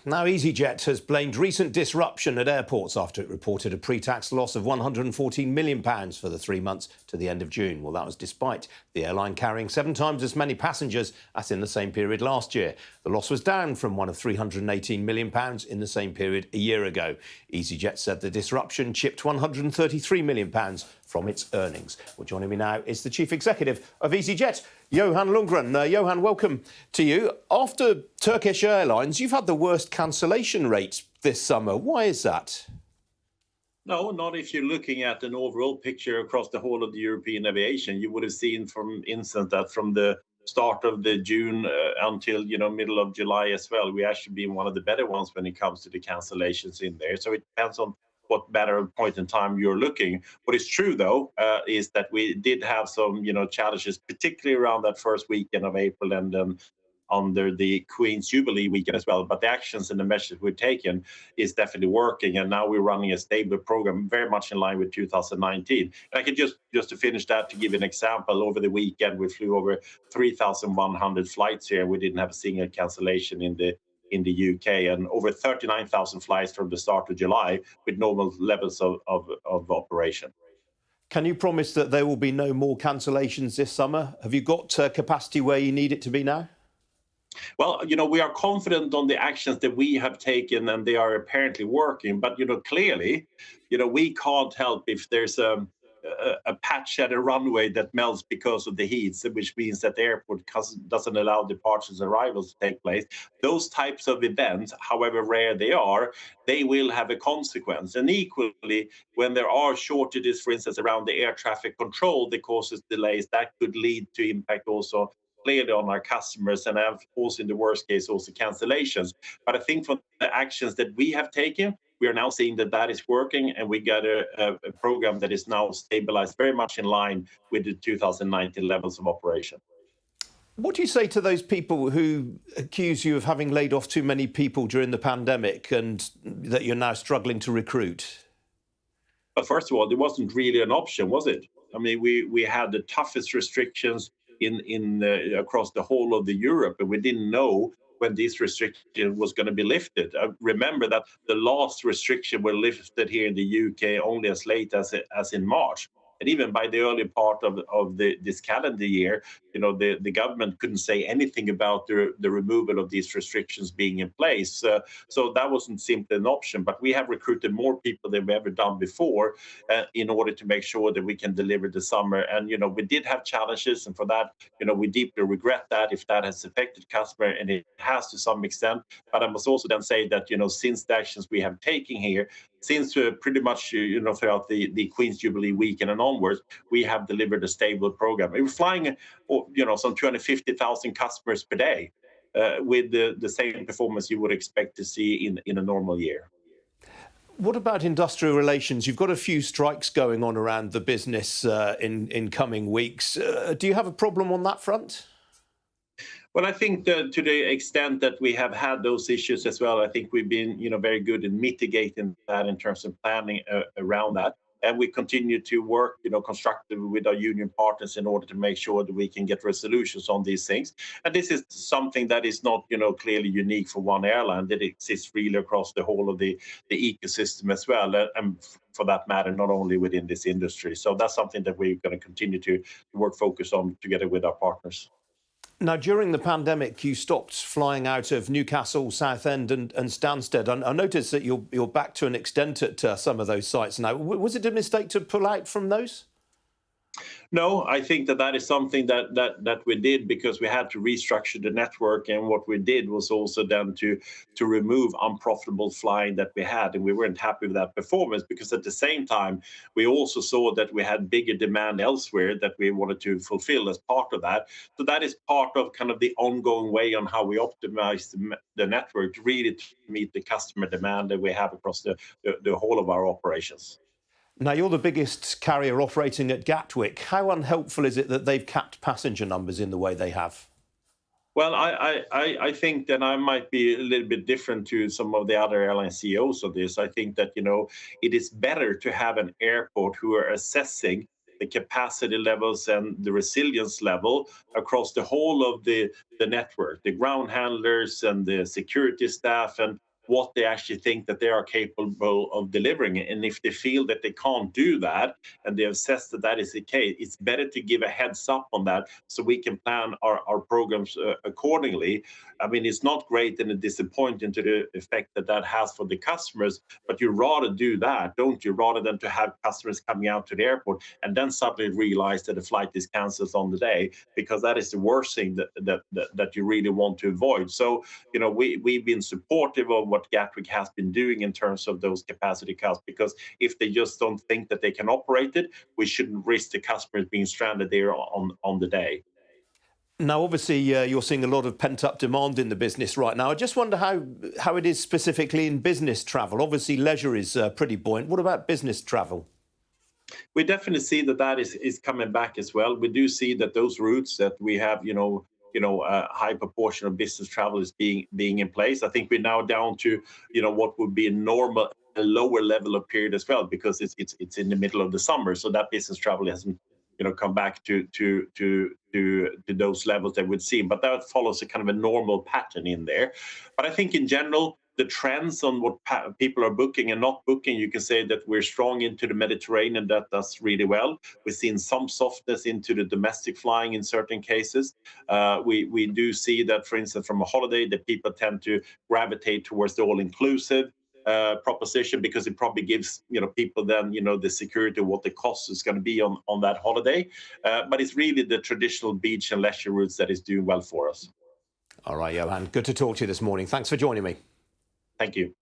Now, EasyJet has blamed recent disruption at airports after it reported a pre-tax loss of £114 million for the 3 months to the end of June. Well, that was despite the airline carrying 7 times as many passengers as in the same period last year. The loss was down from one of £318 million in the same period a year ago. EasyJet said the disruption chipped £133 million from its earnings. Well, joining me now is the Chief Executive of EasyJet, Johan Lundgren. Johan, welcome to you. After Turkish Airlines, you've had the worst cancellation rate this summer. Why is that? No, not if you're looking at an overall picture across the whole of the European aviation. You would have seen, from instance, that from the start of the June until middle of July as well, we actually been one of the better ones when it comes to the cancellations in there. So it depends on what better point in time you're looking. What is true, though, is that we did have some, challenges, particularly around that first weekend of April and then under the Queen's Jubilee weekend as well. But the actions and the measures we've taken is definitely working. And now we're running a stable program, very much in line with 2019. And I could just to finish that, to give an example, over the weekend, we flew over 3,100 flights here. We didn't have a single cancellation in the UK, and over 39,000 flights from the start of July with normal levels of operation. Can you promise that there will be no more cancellations this summer? Have you got capacity where you need it to be now? Well, we are confident on the actions that we have taken, and they are apparently working. But, clearly, we can't help if there's a patch at a runway that melts because of the heat, which means that the airport doesn't allow departures and arrivals to take place. Those types of events, however rare they are, they will have a consequence. And equally, when there are shortages, for instance, around the air traffic control that causes delays, that could lead to impact also clearly on our customers, and have also, in the worst case, also cancellations. But I think from the actions that we have taken, we are now seeing that is working, and we got a program that is now stabilized very much in line with the 2019 levels of operation. What do you say to those people who accuse you of having laid off too many people during the pandemic and that you're now struggling to recruit? But first of all, there wasn't really an option, was it? I mean, we had the toughest restrictions across the whole of the Europe, and we didn't know when this restriction was going to be lifted. Remember that the last restriction were lifted here in the UK only as late as in March. And even by the early part of this calendar year, the government couldn't say anything about the removal of these restrictions being in place. So that wasn't simply an option. But we have recruited more people than we've ever done before in order to make sure that we can deliver the summer. And, we did have challenges. And for that, we deeply regret that if that has affected customer, and it has to some extent. But I must also then say that, since the actions we have taken here, since pretty much, throughout the Queen's Jubilee weekend and onwards, we have delivered a stable program. We're flying, some 250,000 customers per day with the same performance you would expect to see in a normal year. What about industrial relations? You've got a few strikes going on around the business in coming weeks. Do you have a problem on that front? Well, I think that to the extent that we have had those issues as well, I think we've been, very good in mitigating that in terms of planning around that. And we continue to work, constructively with our union partners in order to make sure that we can get resolutions on these things. And this is something that is not, clearly unique for one airline, that exists really across the whole of the ecosystem as well. And for that matter, not only within this industry. So that's something that we're going to continue to work focus on together with our partners. Now, during the pandemic, you stopped flying out of Newcastle, Southend and Stansted. I noticed that you're back to an extent at some of those sites now. Was it a mistake to pull out from those? No, I think that is something that we did because we had to restructure the network, and what we did was also then to remove unprofitable flying that we had, and we weren't happy with that performance because at the same time we also saw that we had bigger demand elsewhere that we wanted to fulfill as part of that. So that is part of kind of the ongoing way on how we optimize the network to really meet the customer demand that we have across the whole of our operations. Now, you're the biggest carrier operating at Gatwick. How unhelpful is it that they've capped passenger numbers in the way they have? Well, I think that I might be a little bit different to some of the other airline CEOs of this. I think that, it is better to have an airport who are assessing the capacity levels and the resilience level across the whole of the network, the ground handlers and the security staff and what they actually think that they are capable of delivering. And if they feel that they can't do that and they assess that that is the case, it's better to give a heads up on that so we can plan our programs accordingly. I mean, it's not great and a disappointing to the effect that that has for the customers, but you rather do that, don't you, rather than to have customers coming out to the airport and then suddenly realize that the flight is cancelled on the day, because that is the worst thing that you really want to avoid. So, you know, we've been supportive of what Gatwick has been doing in terms of those capacity cuts, because if they just don't think that they can operate it, we shouldn't risk the customers being stranded there on the day. Now, obviously, you're seeing a lot of pent-up demand in the business right now. I just wonder how it is specifically in business travel. Obviously, leisure is pretty buoyant. What about business travel? We definitely see that that is coming back as well. We do see that those routes that we have, a high proportion of business travel is being in place. I think we're now down to, what would be a lower level of period as well, because it's in the middle of the summer, so that business travel hasn't, come back to those levels that we'd seen. But that follows a kind of a normal pattern in there. But I think in general, the trends on what people are booking and not booking, you can say that we're strong into the Mediterranean. That does really well. We've seen some softness into the domestic flying in certain cases. We do see that, for instance, from a holiday, that people tend to gravitate towards the all-inclusive proposition, because it probably gives people then the security of what the cost is going to be on that holiday. But it's really the traditional beach and leisure routes that is doing well for us. All right, Johan, good to talk to you this morning. Thanks for joining me. Thank you.